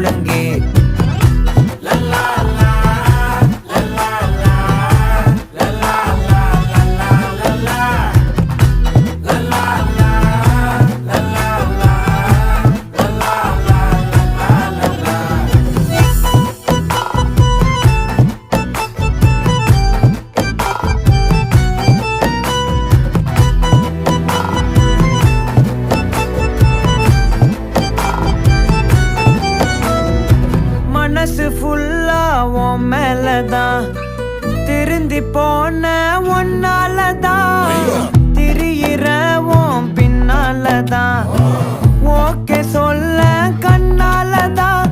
முழங்கே மனசு ஃபுல்லா உன் மேலதான் திருந்தி போன ஒன்னாலதான் திரியிற உன் பின்னாலதான் ஓகே சொல்ல கண்ணாலதான்